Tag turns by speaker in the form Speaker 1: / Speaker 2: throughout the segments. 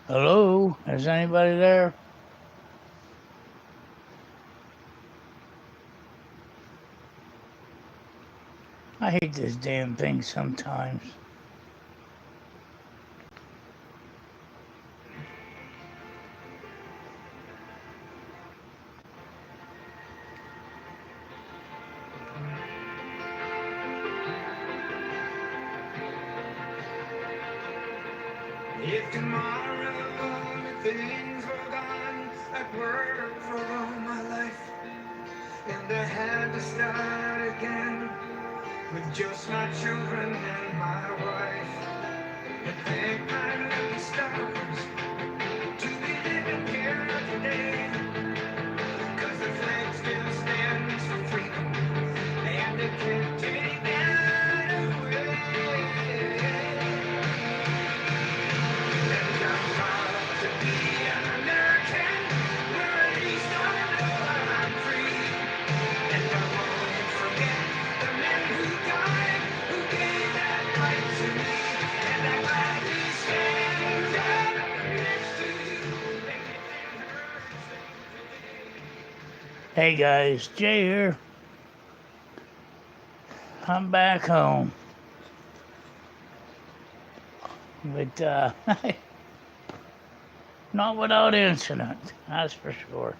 Speaker 1: Hello? Is anybody there? I hate this damn thing sometimes.
Speaker 2: If tomorrow things were gone, I'd work for all my life, and I had to start again with just my children and my wife. And thank my lucky stars to be living here today, 'cause the flag still stands for freedom, and it can't take that away.
Speaker 1: Hey guys, Jay here. I'm back home. But, not without incident, that's for sure.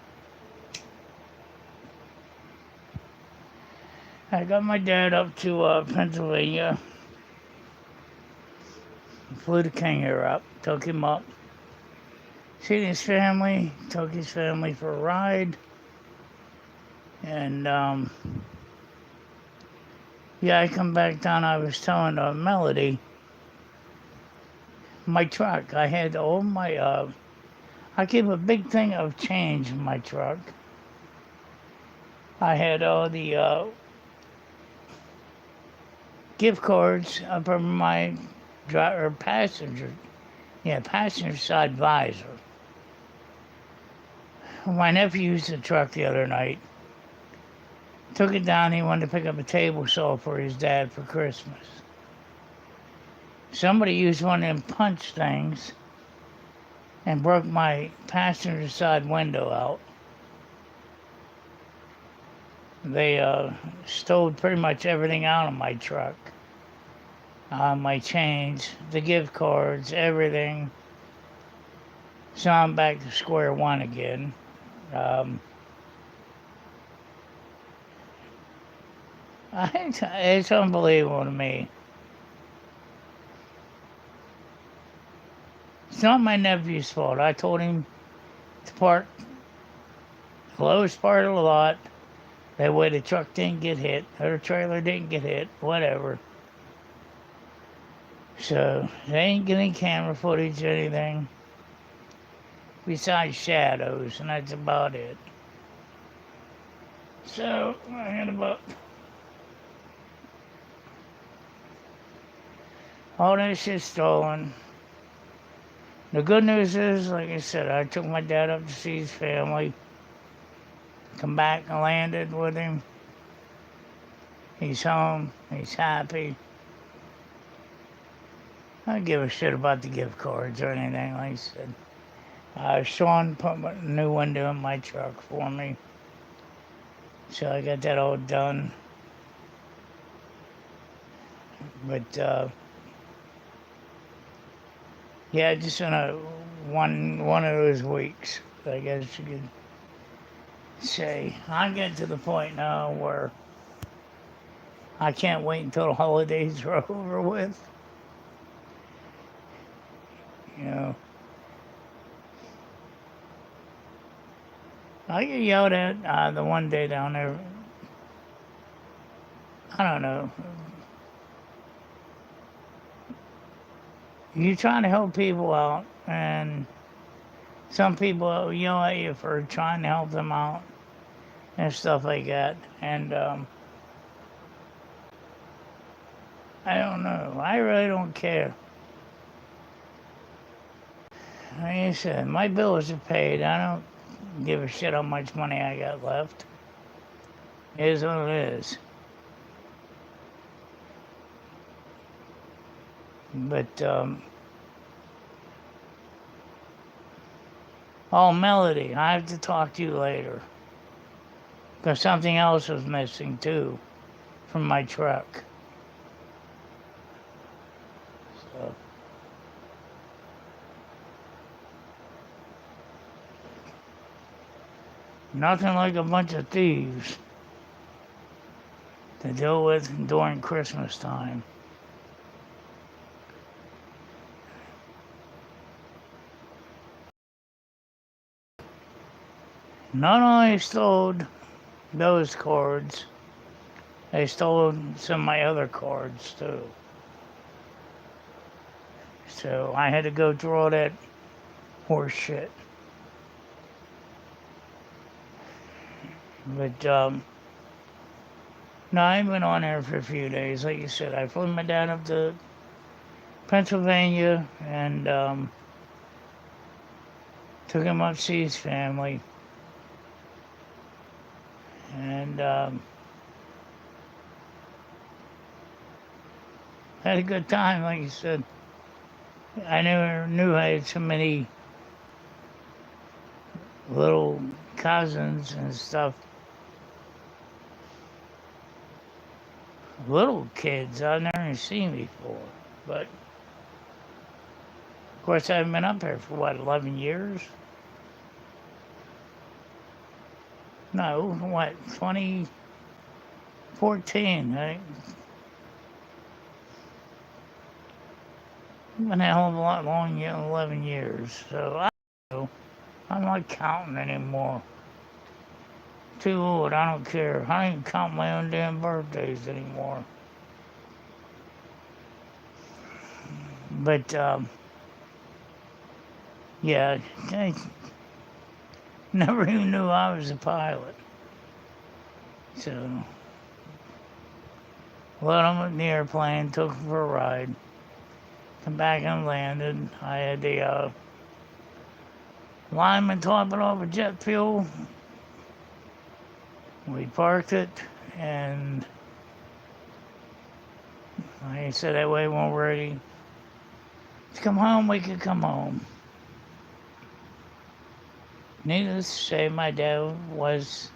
Speaker 1: I got my dad up to Pennsylvania. Flew the king here up, took him up. Seen his family, took his family for a ride. And, yeah, I come back down. I was telling Melody, my truck, I had all my, I keep a big thing of change in my truck. I had all the gift cards up on my driver passenger side visor. My nephew used the truck the other night. Took it down. He wanted to pick up a table saw for his dad for Christmas. Somebody used one of them punch things and broke my passenger side window out. They stole pretty much everything out of my truck. My change, the gift cards, everything. So I'm back to square one again. Um, it's unbelievable to me. It's not my nephew's fault. I told him to park the lowest part of the lot. That way the truck didn't get hit, or the trailer didn't get hit, whatever. So they ain't getting camera footage or anything besides shadows, and that's about it. So I had about all that shit stolen. The good news is, like I said, I took my dad up to see his family. Come back and landed with him. He's home. He's happy. I don't give a shit about the gift cards or anything, like I said. Sean put a new window in my truck for me. So I got that all done. But, yeah, just in one of those weeks, I guess you could say. I'm getting to the point now where I can't wait until the holidays are over with. You know, I get yelled at the one day down there. I don't know. You're trying to help people out, and some people yell at you for trying to help them out and stuff like that. And I don't know. I really don't care. Like I said, my bills are paid. I don't give a shit how much money I got left. It is what it is. But Oh, Melody, I have to talk to you later. Because something else was missing too from my truck. So, nothing like a bunch of thieves to deal with during Christmas time. Not only stole those cards, they stole some of my other cards too. So I had to go through all that horse shit. But no, I've been on there for a few days. Like you said, I flew my dad up to Pennsylvania and took him up to see his family. And had a good time, like you said. I never knew I had so many little cousins and stuff. Little kids I've never seen before. But, of course, I haven't been up here for, 11 years? No, 2014, I think. Been a hell of a lot longer than 11 years. So, I don't know. I'm not counting anymore. Too old, I don't care. I don't even count my own damn birthdays anymore. But, yeah, I never even knew I was a pilot. So, let him in the airplane, took him for a ride. Come back and landed. I had the lineman top it off with jet fuel. We parked it, and I said that way when we're ready to come home, we could come home. Needless to say, my dad was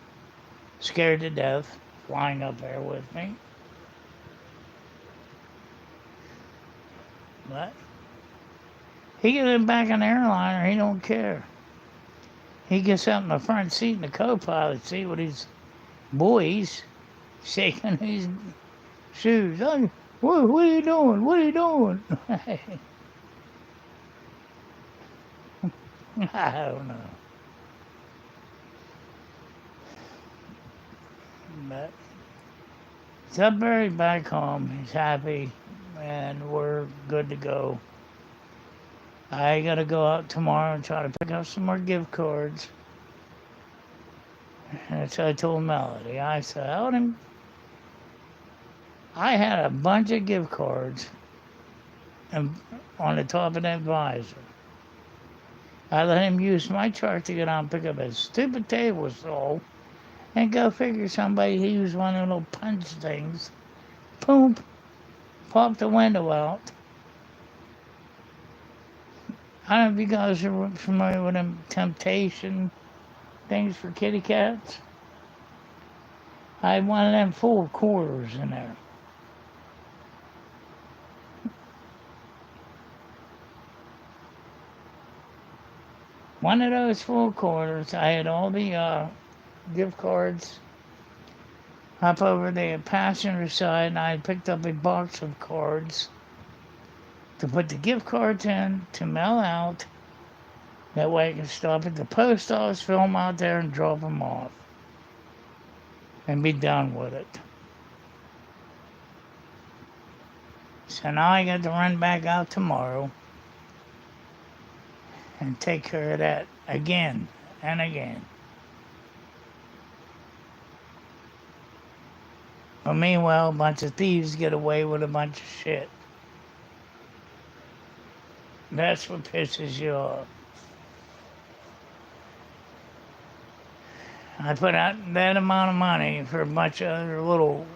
Speaker 1: scared to death flying up there with me. But he gets back in the airliner, he don't care. He gets up in the front seat in the co-pilot seat with his boys shaking his shoes. Oh, what are you doing? What are you doing? I don't know. But Sudbury back home. He's happy, and we're good to go. I gotta go out tomorrow and try to pick up some more gift cards. And so I told Melody, I said, I had a bunch of gift cards and on the top of that visor. I let him use my truck to get out and pick up his stupid table saw, and go figure somebody used one of the little punch things. Boom, pop the window out. I don't know if you guys are familiar with them temptation things for kitty cats. I had one of them full of quarters in there. One of those full quarters, I had all the gift cards up over the passenger side, and I had picked up a box of cards to put the gift cards in to mail out. That way I can stop at the post office, fill them out there, and drop them off. And be done with it. So now I got to run back out tomorrow and take care of that again and again. But meanwhile, a bunch of thieves get away with a bunch of shit. That's what pisses you off. I put out that amount of money for a bunch of other little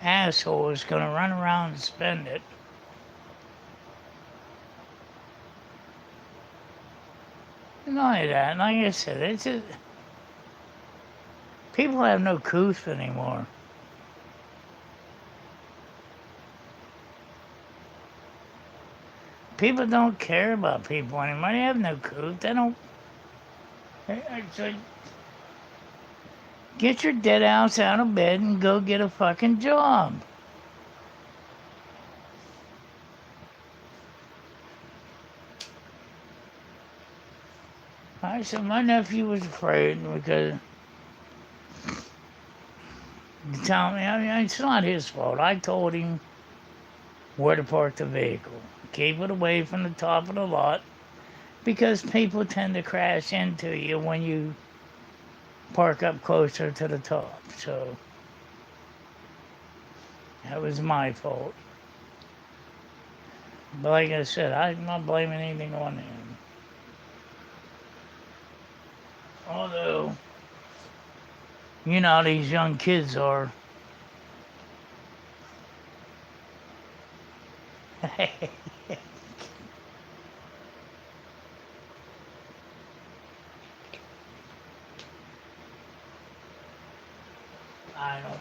Speaker 1: assholes gonna run around and spend it. not only that, like I said, it's just, people have no couth anymore. People don't care about people anymore. They have no couth. They don't. It's like, get your dead ass out of bed and go get a fucking job. I said my nephew was afraid because he told me, I mean, it's not his fault. I told him where to park the vehicle. Keep it away from the top of the lot because people tend to crash into you when you park up closer to the top. So that was my fault. But like I said, I'm not blaming anything on him. Although, you know how these young kids are. I don't.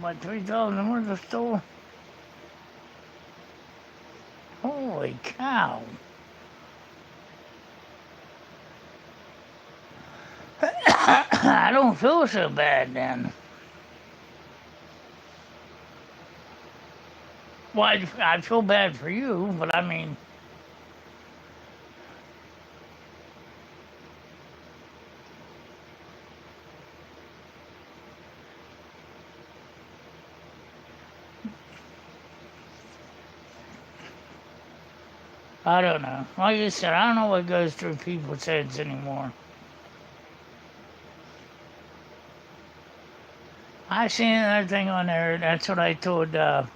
Speaker 1: What, 3,000 worth of store? Holy cow. I don't feel so bad then. Well, I feel bad for you, but I mean, I don't know. Like I said, I don't know what goes through people's heads anymore. I seen another thing on there. That's what I told. Well,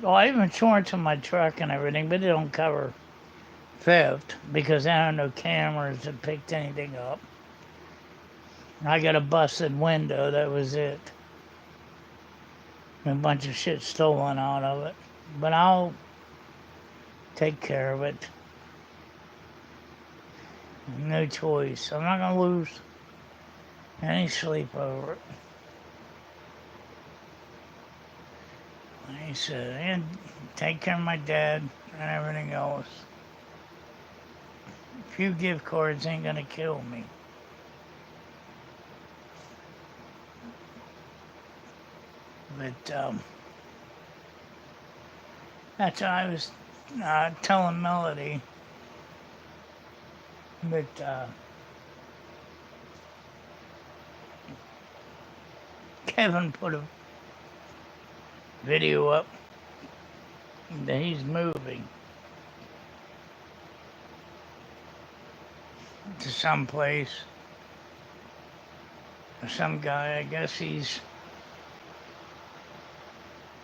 Speaker 1: I have insurance on my truck and everything, but it don't cover theft because I don't know cameras that picked anything up. I got a busted window. That was it. And a bunch of shit stolen out of it. But I'll take care of it. No choice. I'm not gonna lose any sleep over it. Like I said, and take care of my dad and everything else. A few gift cards ain't gonna kill me. But that's what I was telling Melody. But Kevin put a video up that he's moving to some place. Some guy, I guess he's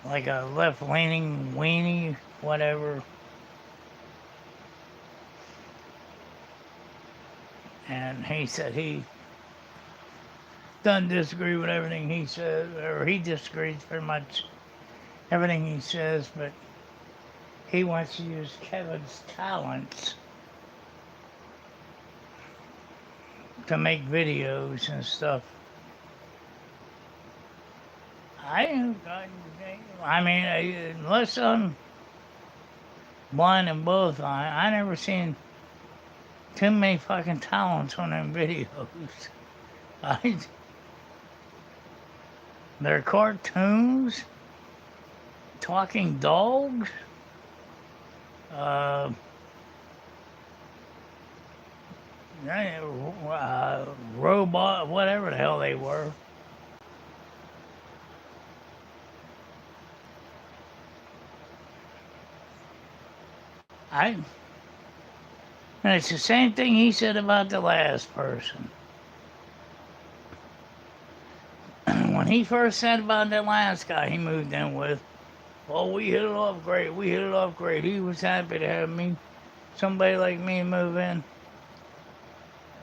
Speaker 1: like a left-leaning weenie, whatever. And he said he doesn't disagree with everything he says, or he disagrees pretty much everything he says, but he wants to use Kevin's talents to make videos and stuff. I mean, unless I'm blind in both eyes, I never seen too many fucking talents on them videos. They're cartoons, talking dogs, robot, whatever the hell they were. And it's the same thing he said about the last person. When he first said about that last guy he moved in with, oh, we hit it off great, we hit it off great. He was happy to have me, somebody like me, move in.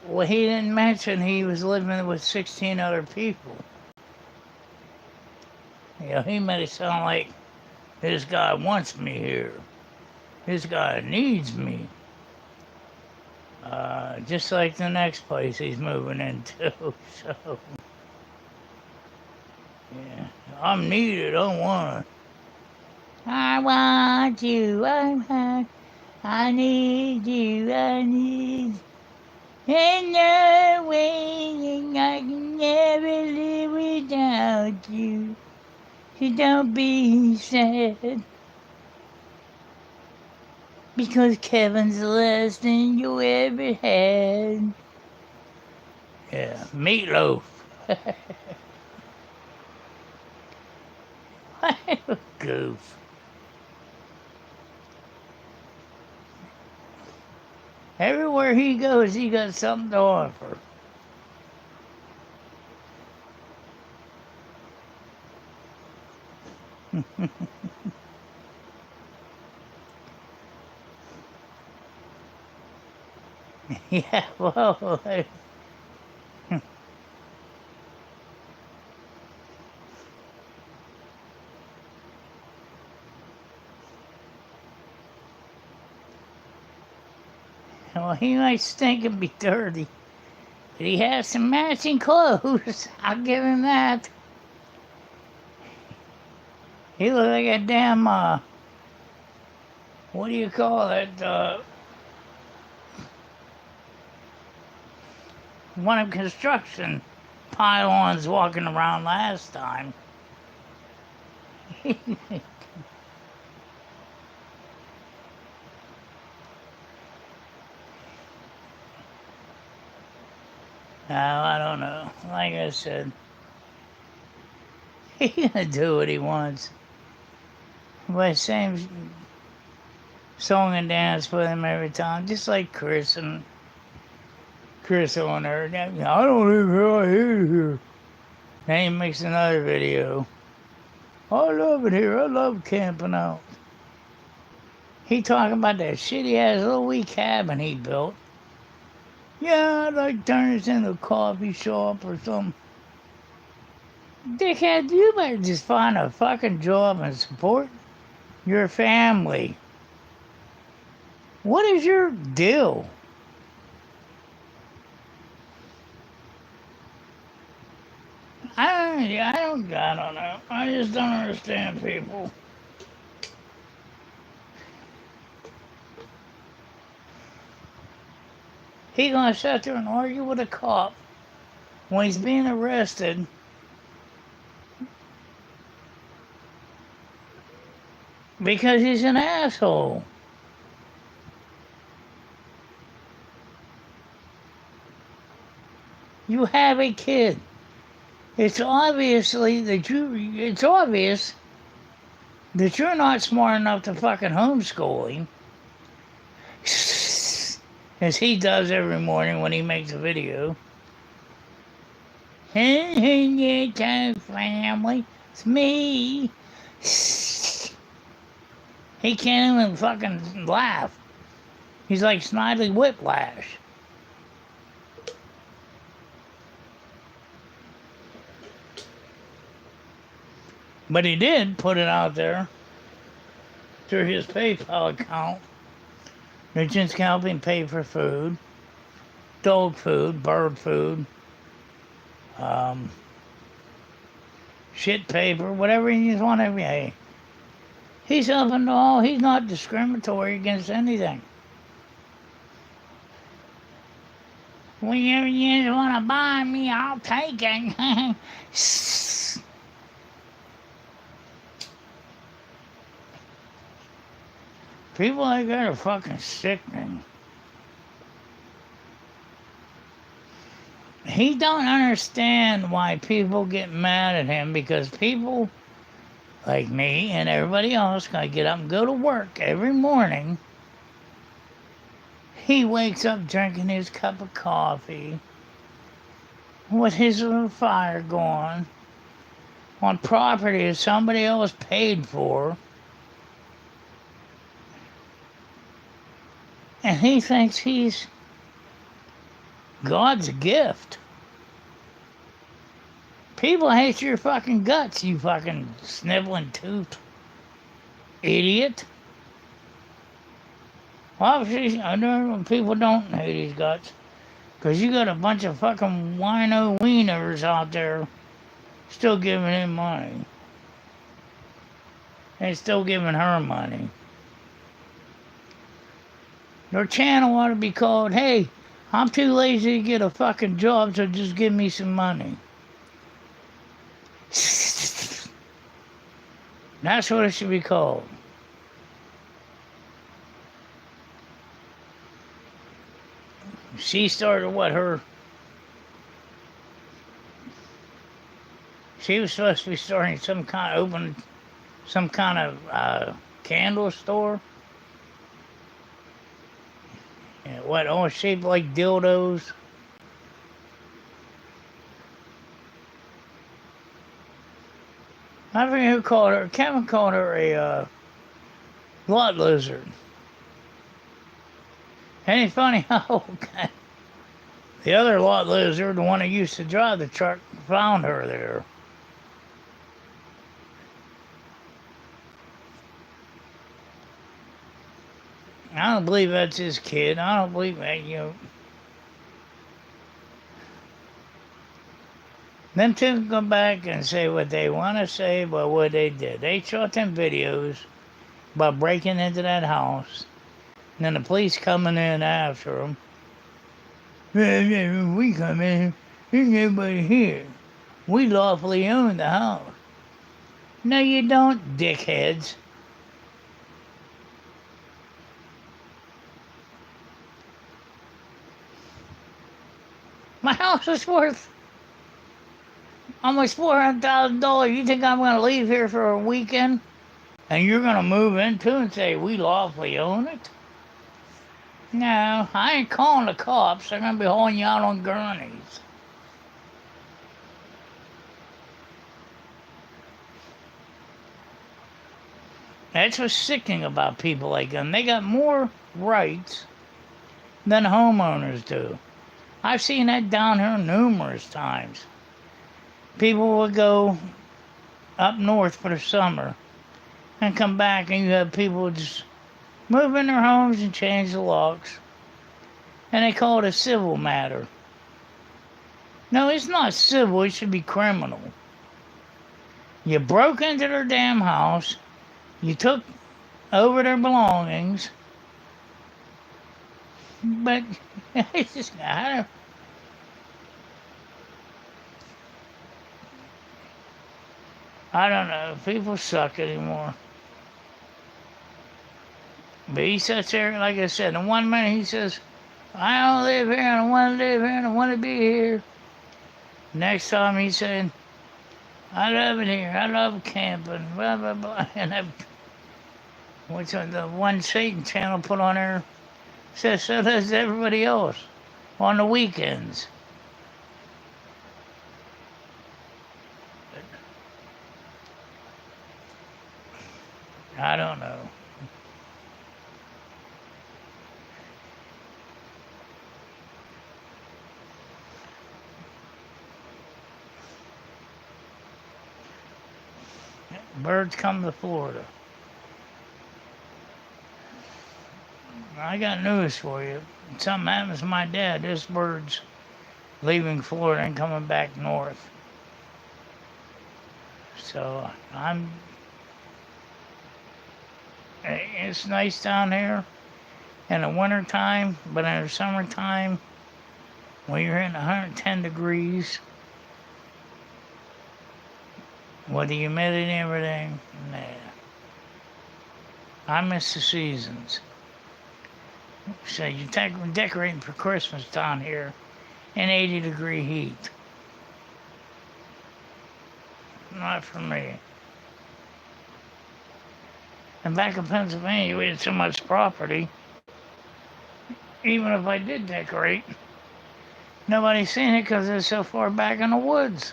Speaker 1: Well, he didn't mention he was living with 16 other people. You know, he made it sound like this guy wants me here. This guy needs me. Just like the next place he's moving into. So, yeah. I'm needed. I want. I want you. I need you. I need. And no way I can never live without you. So don't be sad. Because Kevin's the last thing you ever had. Yeah, meatloaf. What a goof. Everywhere he goes, he got something to offer. Yeah, well, well, he might stink and be dirty, but he has some matching clothes. I'll give him that. He looks like a damn, what do you call it? One of construction pylons walking around last time. I don't know. Like I said, he gonna do what he wants. But same song and dance with him every time, just like Chris on there. I don't live here, I hate it here. Then he makes another video. I love it here, I love camping out. He talking about that shitty ass little wee cabin he built. Yeah, I'd like to turn this into a coffee shop or something. Dickhead, you better just find a fucking job and support your family. What is your deal? I don't know. I just don't understand people. He gonna sit there and argue with a cop when he's being arrested because he's an asshole. You have a kid. It's obvious that you're not smart enough to fucking homeschool him. As he does every morning when he makes a video. Hey, family, it's me. He can't even fucking laugh. He's like Snidely Whiplash. But he did put it out there through his PayPal account. They're just helping pay for food, dog food, bird food, shit paper, whatever you just want every day. He's helping all. He's not discriminatory against anything. Whenever you want to buy me, I'll take it. People like that are fucking sickening. He don't understand why people get mad at him, because people like me and everybody else gotta get up and go to work every morning. He wakes up drinking his cup of coffee with his little fire going on property that somebody else paid for. And he thinks he's God's gift. People hate your fucking guts, you fucking sniveling tooth idiot. Well, obviously, I know people don't hate his guts. Because you got a bunch of fucking wino wieners out there still giving him money. And still giving her money. Their channel ought to be called, "Hey, I'm too lazy to get a fucking job, so just give me some money." That's what it should be called. She started she was supposed to be starting some kind of candle store. And all shaped like dildos. I forget who called her. Kevin called her a lot lizard. Ain't it funny how the other lot lizard, the one that used to drive the truck, found her there. I don't believe that's his kid. I don't believe that, Them two can come back and say what they want to say about what they did. They shot them videos about breaking into that house. And then the police coming in after them. We come in, there's nobody here. We lawfully own the house. No, you don't, dickheads. My house is worth almost $400,000. You think I'm going to leave here for a weekend? And you're going to move into and say, we lawfully own it? No, I ain't calling the cops. They're going to be hauling you out on gurneys. That's what's sickening about people like them. They got more rights than homeowners do. I've seen that down here numerous times. People will go up north for the summer and come back, and you have people just move in their homes and change the locks. And they call it a civil matter. No, it's not civil, it should be criminal. You broke into their damn house, you took over their belongings, but it's just, I don't know, people suck anymore. But he sits there, like I said, in 1 minute he says, I don't live here, I don't want to live here, I don't want to be here. Next time he's saying, I love it here, I love camping, blah, blah, blah. And which the one Satan channel put on there says so does everybody else on the weekends. I don't know. Birds come to Florida. I got news for you. If something happens to my dad, this bird's leaving Florida and coming back north. So it's nice down here in the winter time, but in the summertime, when you're hitting 110 degrees, with the humidity and everything, nah. I miss the seasons. So you decorating for Christmas down here in 80-degree heat. Not for me. And back in Pennsylvania, we had so much property. Even if I did decorate, nobody's seen it because it's so far back in the woods.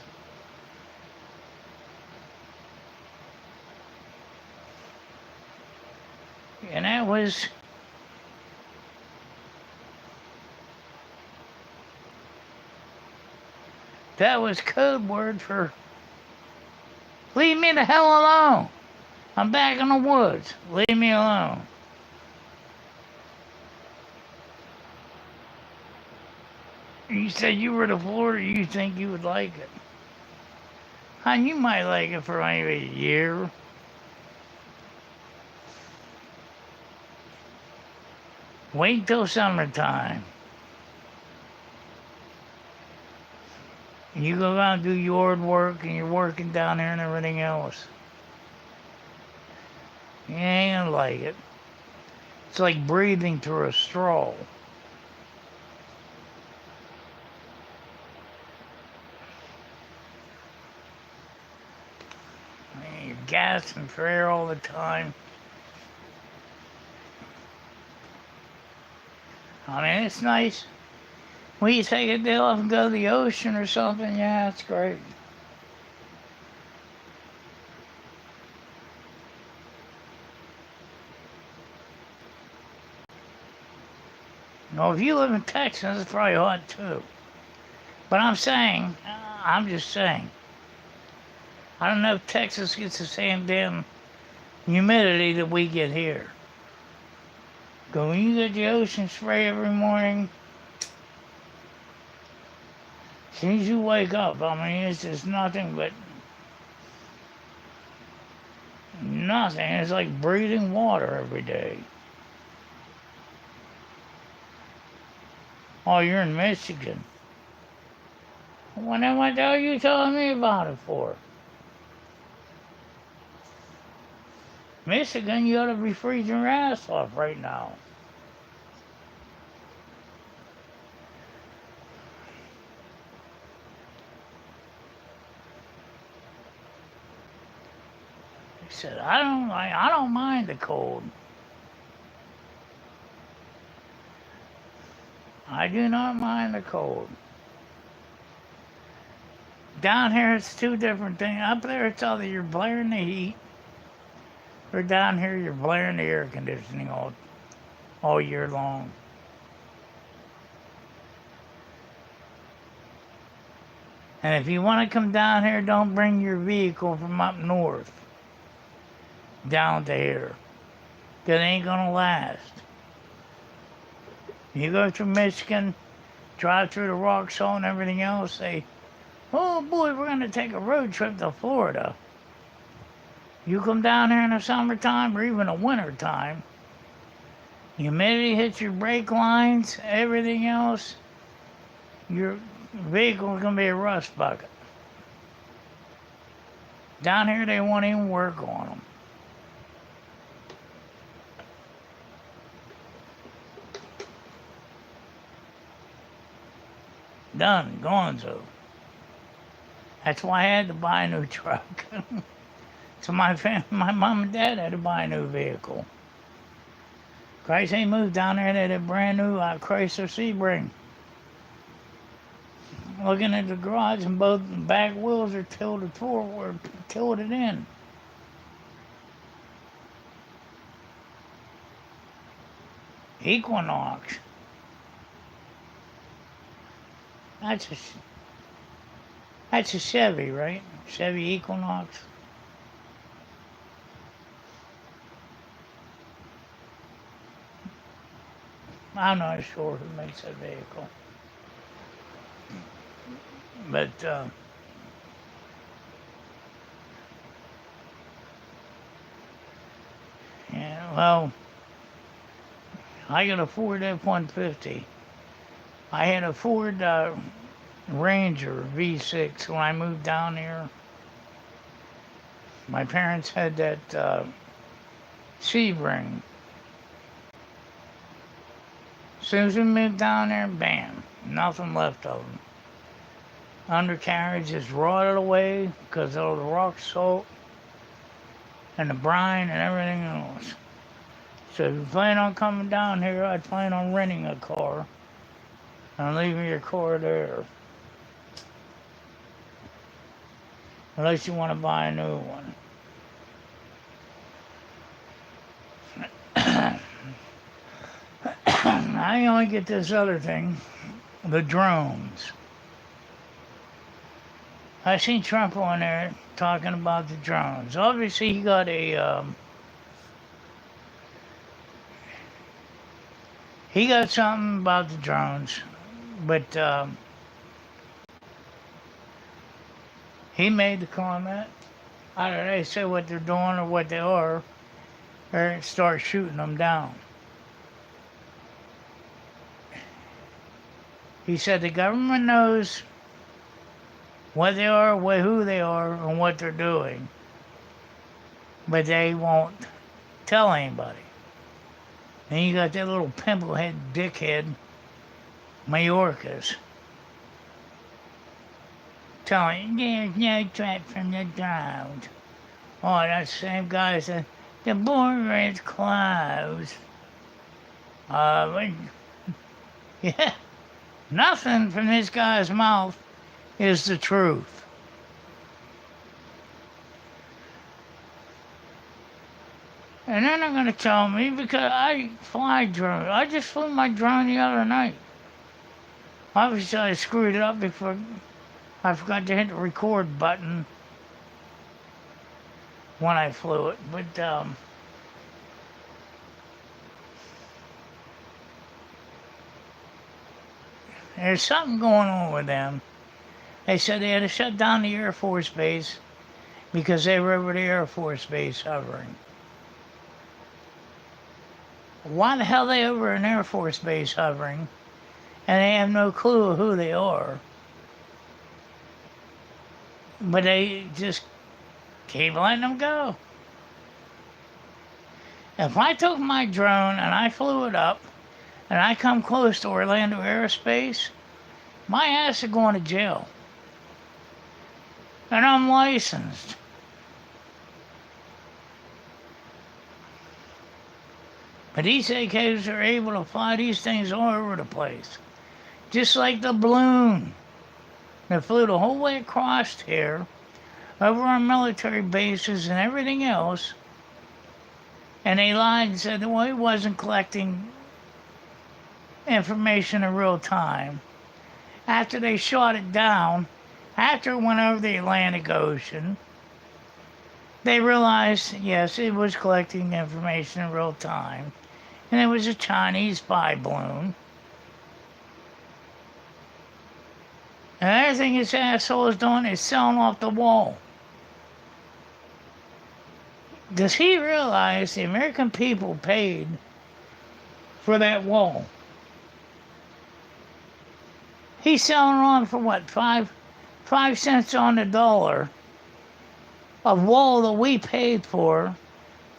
Speaker 1: And that was That was code word for leave me the hell alone. I'm back in the woods. Leave me alone. You said you were to Florida, you think you would like it. Hon, you might like it for maybe a year. Wait till summertime. You go out and do yard work and you're working down there and everything else. You ain't gonna like it. It's like breathing through a straw. You're gasping for air all the time. I mean, it's nice. When you take a day off and go to the ocean or something, yeah, it's great. Well, if you live in Texas, it's probably hot too. But I'm just saying, I don't know if Texas gets the same damn humidity that we get here. Because when you get the ocean spray every morning, as soon as you wake up, I mean, it's just nothing but nothing. It's like breathing water every day. Oh, you're in Michigan. Well, then what the hell are you telling me about it for? Michigan, you ought to be freezing your ass off right now. He said, I don't mind the cold. I do not mind the cold. Down here, it's two different things. Up there, it's either you're blaring the heat, or down here, you're blaring the air conditioning all year long. And if you want to come down here, don't bring your vehicle from up north down to here. Because it ain't going to last. You go through Michigan, drive through the rock salt and everything else, say, oh boy, we're going to take a road trip to Florida. You come down here in the summertime or even the wintertime, humidity hits your brake lines, everything else, your vehicle's going to be a rust bucket. Down here, they won't even work on them. Done, gonzo. That's why I had to buy a new truck. So my mom and dad had to buy a new vehicle. Christ, they moved down there, they had a brand new Chrysler Sebring. Looking at the garage, and both back wheels are tilted forward, tilted in. Equinox. That's a Chevy, right? Chevy Equinox. I'm not sure who makes that vehicle. But, yeah, well, I got a Ford F-150. I had a Ford Ranger V6 when I moved down here. My parents had that Sebring. As soon as we moved down there, bam, nothing left of them. Undercarriage is rotted away because of the rock salt and the brine and everything else. So if you plan on coming down here, I'd plan on renting a car and leaving your car there. Unless you want to buy a new one. I only get this other thing, the drones. I seen Trump on there talking about the drones. Obviously, he got something about the drones, but he made the comment. I don't know, they say what they're doing or what they are, or start shooting them down. He said the government knows what they are, who they are, and what they're doing, but they won't tell anybody. Then you got that little pimplehead dickhead, Mayorkas, telling there's no threat from the drones. Oh, that same guy said the border is closed. But, yeah, nothing from this guy's mouth is the truth. And then they're going to tell me because I fly drone. I just flew my drone the other night. Obviously, I screwed it up before I forgot to hit the record button when I flew it. But there's something going on with them. They said they had to shut down the Air Force Base because they were over the Air Force Base hovering. Why the hell are they over an Air Force Base hovering and they have no clue of who they are? But they just keep letting them go. If I took my drone and I flew it up and I come close to Orlando Aerospace, my ass is going to jail. And I'm licensed. But these AKs are able to fly these things all over the place. Just like the balloon that flew the whole way across here, over our military bases and everything else. And they lied and said, well, it wasn't collecting information in real time. After they shot it down, after it went over the Atlantic Ocean, they realized, yes, it was collecting information in real time. And it was a Chinese spy balloon. And everything this asshole is doing is selling off the wall. Does he realize the American people paid for that wall? He's selling on for what, 5 cents on the dollar, a wall that we paid for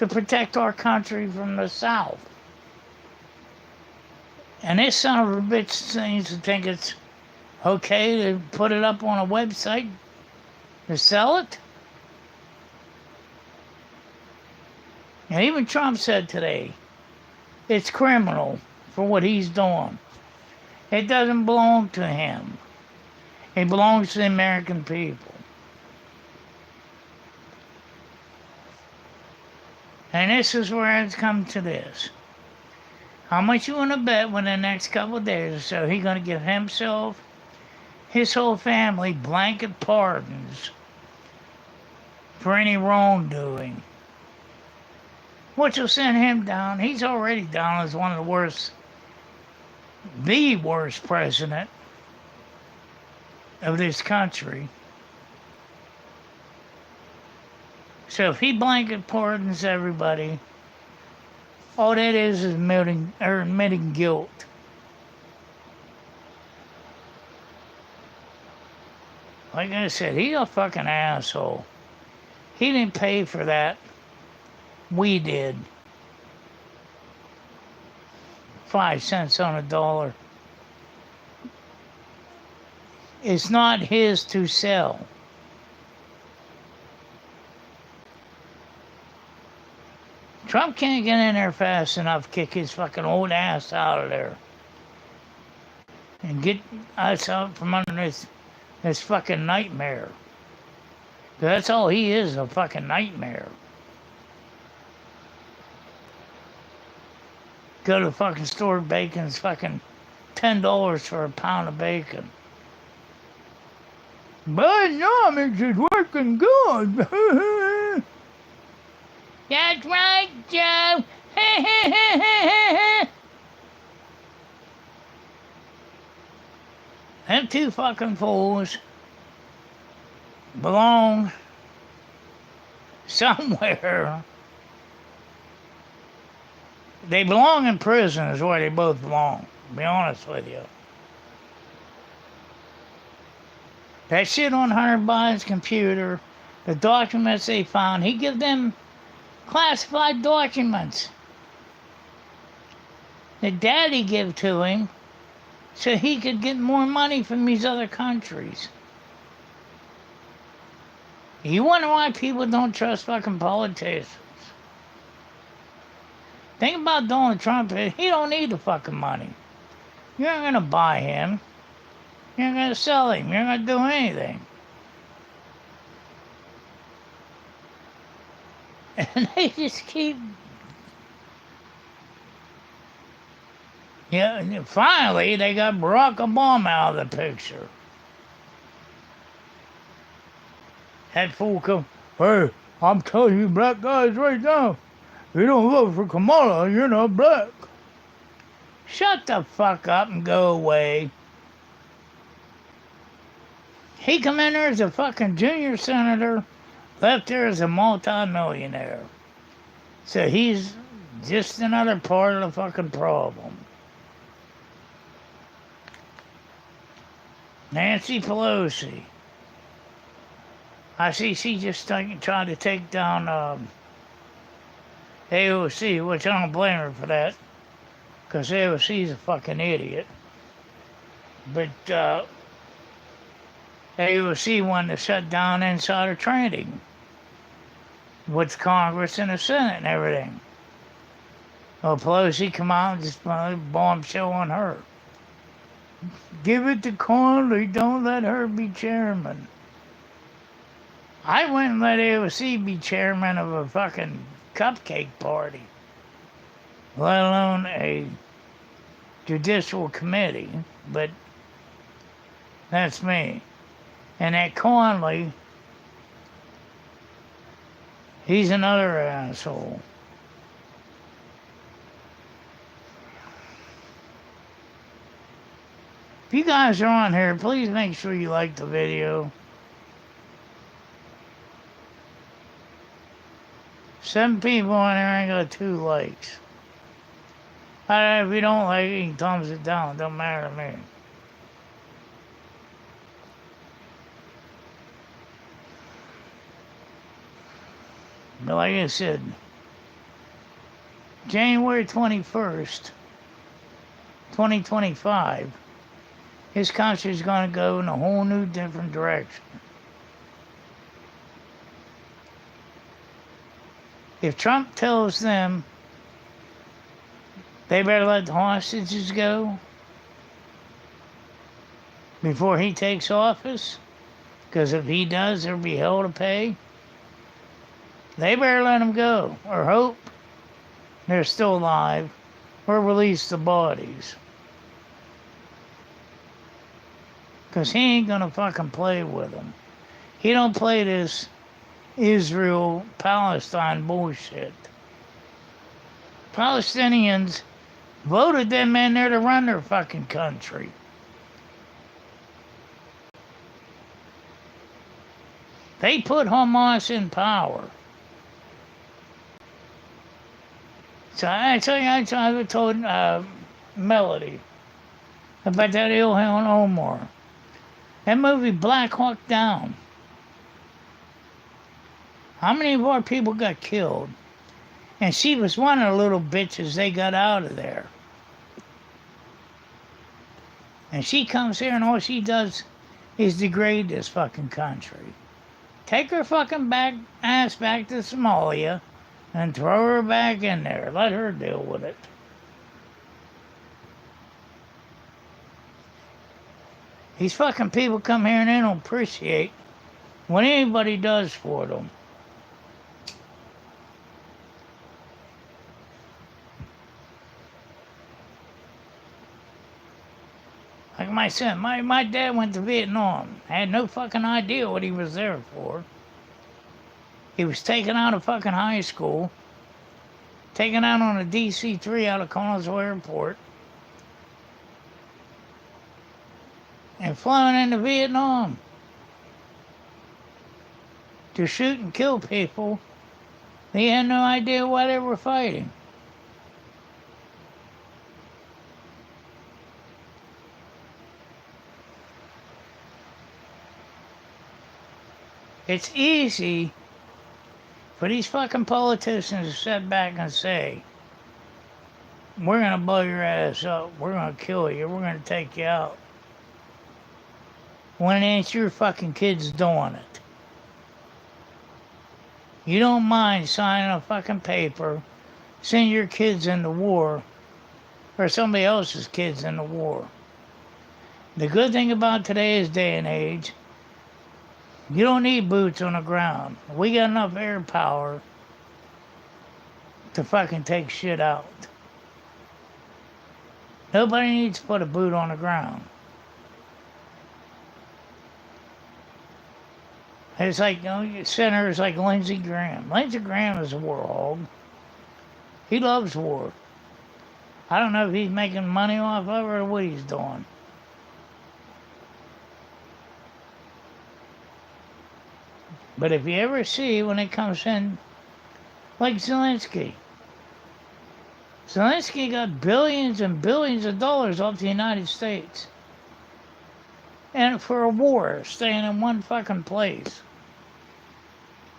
Speaker 1: to protect our country from the South. And this son of a bitch seems to think it's okay to put it up on a website to sell it. And even Trump said today, it's criminal for what he's doing. It doesn't belong to him. It belongs to the American people. And this is where it's come to this. How much you want to bet within the next couple of days or so he's going to give himself, his whole family, blanket pardons for any wrongdoing? Which will send him down. He's already down as one of the worst president of this country. So if he blanket pardons everybody, all that is admitting guilt. Like I said, he's a fucking asshole. He didn't pay for that. We did. 5 cents on a dollar. It's not his to sell. Trump can't get in there fast enough to kick his fucking old ass out of there and get us out from under this fucking nightmare. That's all he is, a fucking nightmare. Go to the fucking store, bacon's fucking $10 for a pound of bacon. Bidenomics is working good. That's right, Joe. Them two fucking fools belong somewhere. They belong in prison is where they both belong, to be honest with you. That shit on Hunter Biden's computer, the documents they found, he give them classified documents that Daddy give to him so he could get more money from these other countries. You wonder why people don't trust fucking politicians. Think about Donald Trump. He don't need the fucking money. You ain't gonna buy him. You ain't gonna sell him. You ain't gonna do anything. And they just keep... Yeah, finally, they got Barack Obama out of the picture. That fool come, hey, I'm telling you black guys right now, if you don't vote for Kamala, you're not black. Shut the fuck up and go away. He come in there as a fucking junior senator, left there as a multi-millionaire. So he's just another part of the fucking problem. Nancy Pelosi. I see she just trying to take down AOC, which I don't blame her for that, because AOC's a fucking idiot. But AOC wanted to shut down insider trading with Congress and the Senate and everything. Well, Pelosi come out and just bombshell on her. Give it to Conley, don't let her be chairman. I wouldn't let AOC be chairman of a fucking cupcake party, let alone a judicial committee, but that's me. And that Conley, he's another asshole. If you guys are on here, please make sure you like the video. 7 people on there ain't got 2 likes. If you don't like it, you can thumbs it down. It don't matter to me. But like I said, January 21st, 2025, his country's going to go in a whole new different direction. If Trump tells them they better let the hostages go before he takes office, because if he does, there'll be hell to pay, they better let them go, or hope they're still alive, or release the bodies. Because he ain't gonna fucking play with them. He don't play this Israel-Palestine bullshit. Palestinians voted them in there to run their fucking country. They put Hamas in power. So I told Melody about that Ilhan Omar. That movie Black Hawk Down. How many of our people got killed? And she was one of the little bitches they got out of there. And she comes here and all she does is degrade this fucking country. Take her fucking ass back to Somalia and throw her back in there. Let her deal with it. These fucking people come here and they don't appreciate what anybody does for them. Like my son. My dad went to Vietnam. Had no fucking idea what he was there for. He was taken out of fucking high school, taken out on a DC-3 out of Collinsville Airport, and flown into Vietnam to shoot and kill people. They had no idea why they were fighting. It's easy for these fucking politicians to sit back and say, we're going to blow your ass up, we're going to kill you, we're going to take you out, when it ain't your fucking kids doing it. You don't mind signing a fucking paper, send your kids into war, or somebody else's kids into war. The good thing about today's day and age, you don't need boots on the ground. We got enough air power to fucking take shit out. Nobody needs to put a boot on the ground. It's like, senators like Lindsey Graham. Lindsey Graham is a war hog. He loves war. I don't know if he's making money off of it or what he's doing. But if you ever see when it comes in, like Zelensky got billions and billions of dollars off the United States. And for a war, staying in one fucking place.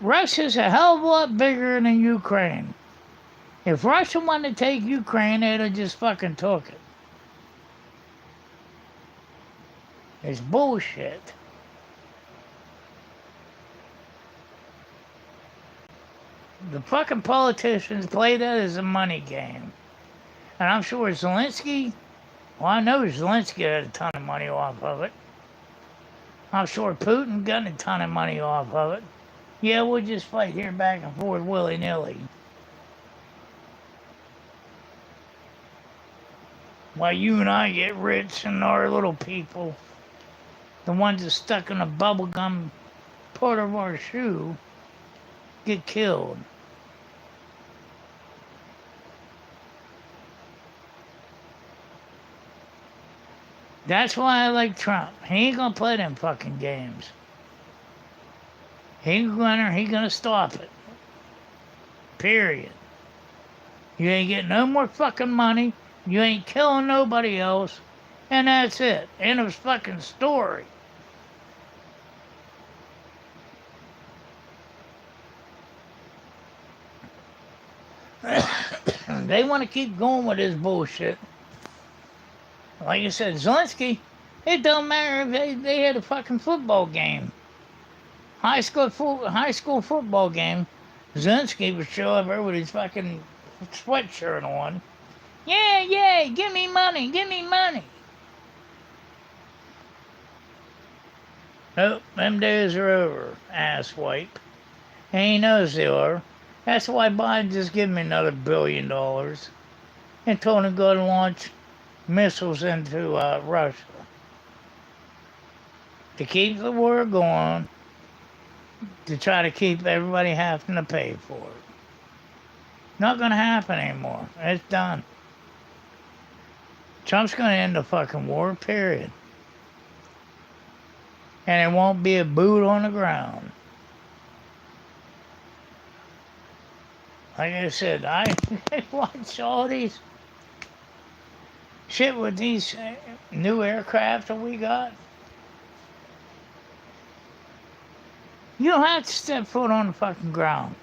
Speaker 1: Russia's a hell of a lot bigger than Ukraine. If Russia wanted to take Ukraine, they'd have just fucking took it. It's bullshit. The fucking politicians play that as a money game. And I'm sure Zelensky, well, I know Zelensky had a ton of money off of it. I'm sure Putin got a ton of money off of it. Yeah, we'll just fight here back and forth willy-nilly. While you and I get rich and our little people, the ones that stuck in the bubblegum part of our shoe, get killed. That's why I like Trump. He ain't gonna play them fucking games. He gonna stop it. Period. You ain't getting no more fucking money. You ain't killing nobody else. And that's it. End of fucking story. They want to keep going with this bullshit. Like I said, Zelensky, it don't matter if they had a fucking football game. High school football game, Zelensky would show up there with his fucking sweatshirt on. Yeah, give me money. Nope, them days are over, asswipe. And he knows they are. That's why Biden just gave me another $1 billion and told him to go to launch missiles into Russia to keep the war going, to try to keep everybody having to pay for it. Not gonna happen anymore. It's done. Trump's gonna end the fucking war, period. And it won't be a boot on the ground. Like I said, I watch all these shit with these new aircraft that we got. You don't have to step foot on the fucking ground.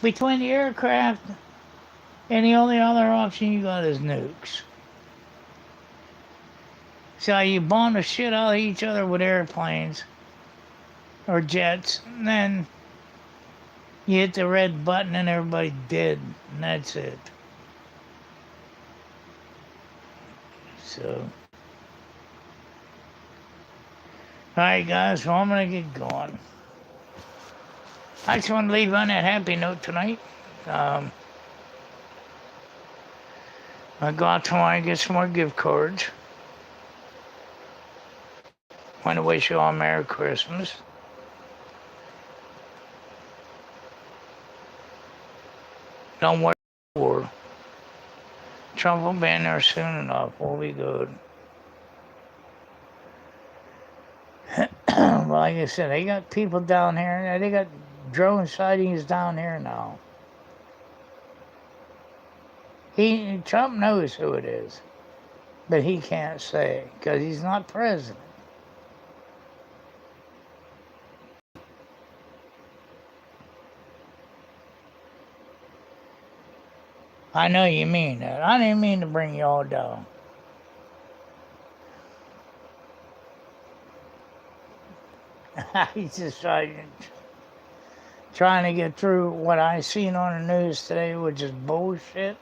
Speaker 1: Between the aircraft and the only other option you got is nukes. So you bomb the shit out of each other with airplanes or jets, and then you hit the red button and everybody's dead, and that's it. So, alright guys, well I'm gonna get going. I just want to leave on that happy note tonight. I go out tomorrow and get some more gift cards. Want to wish you all Merry Christmas. Don't worry for Trump will be in there soon enough. We'll be good. Like I said, they got people down here. They got drone sightings down here now. Trump knows who it is, but he can't say because he's not president. I know you mean that. I didn't mean to bring y'all down. He's just trying to get through what I seen on the news today, which is bullshit.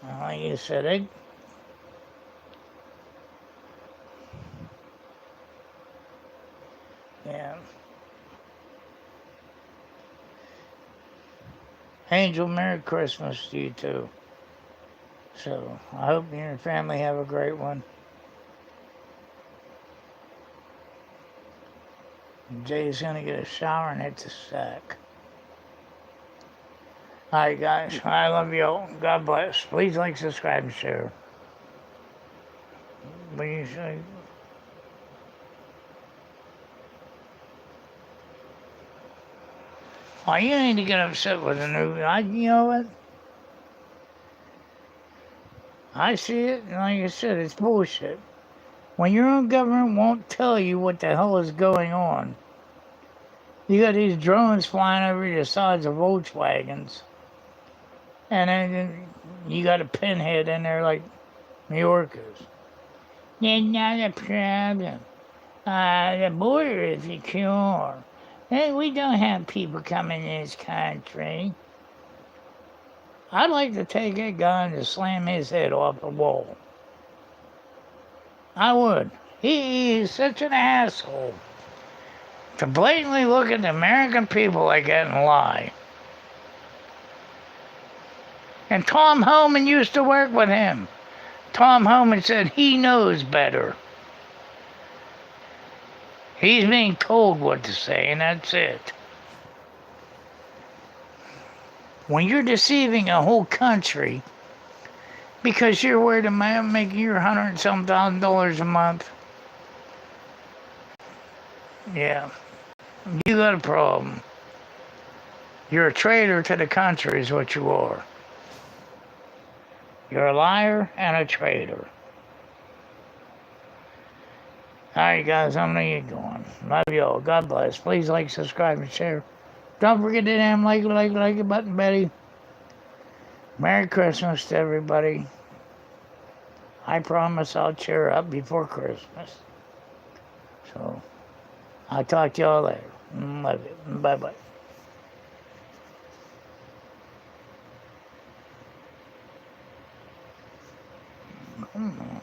Speaker 1: Like you said, yeah. Angel, Merry Christmas to you too. So I hope you and your family have a great one. Jay's gonna get a shower and hit the sack. Alright guys, I love you all. God bless. Please like, subscribe, and share. What do you say? Oh, you need to get upset with the new. You know what? I see it, and like I said, it's bullshit. When your own government won't tell you what the hell is going on, you got these drones flying over the sides of Volkswagens, and then you got a pinhead in there like New Yorkers. There's not a problem. The border is secure. Hey, we don't have people coming in this country. I'd like to take that guy and just slam his head off the wall. I would. He is such an asshole to blatantly look at the American people like that and lie. And Tom Hoyman used to work with him. Tom Hoyman said he knows better. He's being told what to say, and that's it. When you're deceiving a whole country because you're worried about making your $100 and some $1,000 a month, yeah, you got a problem. You're a traitor to the country is what you are. You're a liar and a traitor. Alright guys, I'm gonna get going. Love you all. God bless. Please like, subscribe, and share. Don't forget to damn like the button, Betty. Merry Christmas to everybody. I promise I'll cheer up before Christmas. So, I'll talk to y'all later. Love you. Bye-bye. Come on.